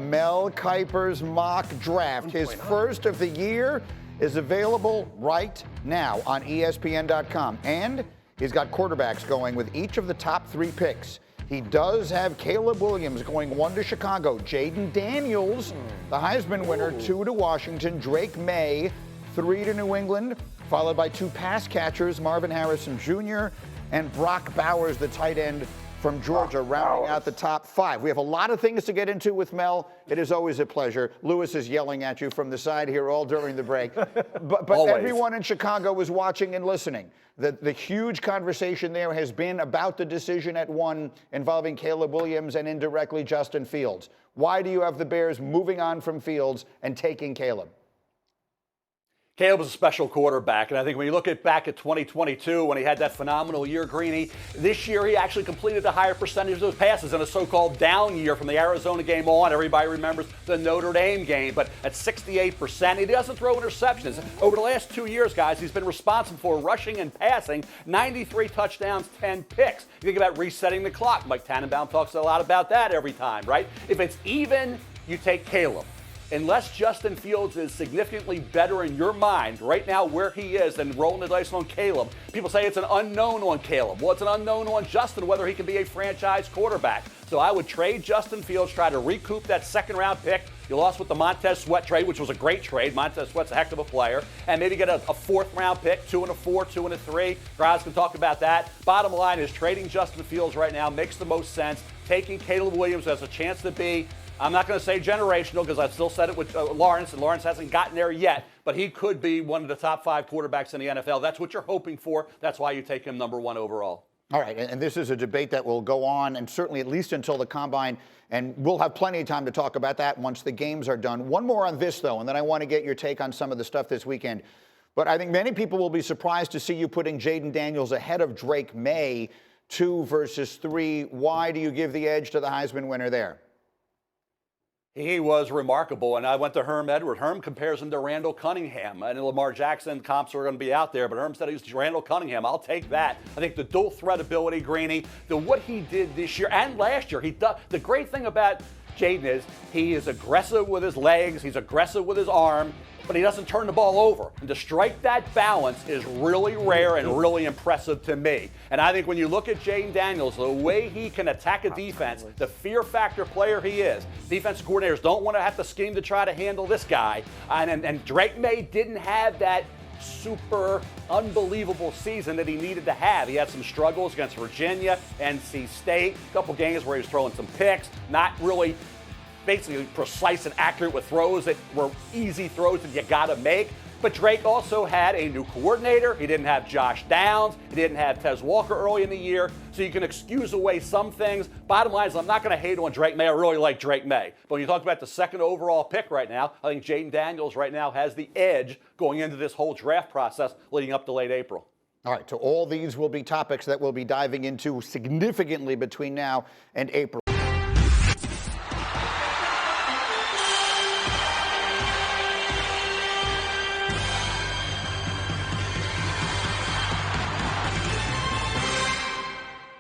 Mel Kiper's mock draft. His first of the year is available right now on ESPN.com. And he's got quarterbacks going with each of the top 3 picks. He does have Caleb Williams going 1 to Chicago, Jaden Daniels, the Heisman winner, 2 to Washington, Drake May, 3 to New England, followed by 2 pass catchers, Marvin Harrison Jr. and Brock Bowers, the tight end from Georgia, rounding out the top 5. We have a lot of things to get into with Mel. It is always a pleasure. Lewis is yelling at you from the side here all during the break. But everyone in Chicago is watching and listening. The huge conversation there has been about the decision at 1 involving Caleb Williams and indirectly Justin Fields. Why do you have the Bears moving on from Fields and taking Caleb? Caleb was a special quarterback, and I think when you look back at 2022, when he had that phenomenal year, Greeny, this year he actually completed a higher percentage of those passes in a so-called down year from the Arizona game on. Everybody remembers the Notre Dame game, but at 68%, he doesn't throw interceptions. Over the last 2 years, guys, he's been responsible for rushing and passing 93 touchdowns, 10 picks. You think about resetting the clock. Mike Tannenbaum talks a lot about that every time, right? If it's even, you take Caleb. Unless Justin Fields is significantly better in your mind right now where he is than rolling the dice on Caleb, people say it's an unknown on Caleb. Well, it's an unknown on Justin whether he can be a franchise quarterback. So I would trade Justin Fields, try to recoup that second-round pick. You lost with the Montez Sweat trade, which was a great trade. Montez Sweat's a heck of a player. And maybe get a 4th-round pick, 2 and a 4, 2 and a 3. Graz can talk about that. Bottom line is trading Justin Fields right now makes the most sense. Taking Caleb Williams has a chance to be, I'm not going to say generational because I've still said it with Lawrence, and Lawrence hasn't gotten there yet, but he could be one of the top 5 quarterbacks in the NFL. That's what you're hoping for. That's why you take him number 1 overall. All right, and this is a debate that will go on, and certainly at least until the Combine, and we'll have plenty of time to talk about that once the games are done. One more on this, though, and then I want to get your take on some of the stuff this weekend. But I think many people will be surprised to see you putting Jaden Daniels ahead of Drake May, 2 versus 3. Why do you give the edge to the Heisman winner there? He was remarkable, and I went to Herm Edwards. Herm compares him to Randall Cunningham. And Lamar Jackson comps are going to be out there, but Herm said he's Randall Cunningham. I'll take that. I think the dual threat ability, Greeny, what he did this year and last year, the great thing about Jaden is he is aggressive with his legs, he's aggressive with his arm, but he doesn't turn the ball over. And to strike that balance is really rare and really impressive to me. And I think when you look at Jaden Daniels, the way he can attack a defense, the fear factor player he is, defensive coordinators don't want to have to scheme to try to handle this guy. And Drake May didn't have that super unbelievable season that he needed to have. He had some struggles against Virginia, NC State, a couple games where he was throwing some picks, not really basically precise and accurate with throws that were easy throws that you got to make. But Drake also had a new coordinator. He didn't have Josh Downs. He didn't have Tez Walker early in the year. So you can excuse away some things. Bottom line is I'm not going to hate on Drake May. I really like Drake May. But when you talk about the 2nd overall pick right now, I think Jaden Daniels right now has the edge going into this whole draft process leading up to late April. All right, so all these will be topics that we'll be diving into significantly between now and April.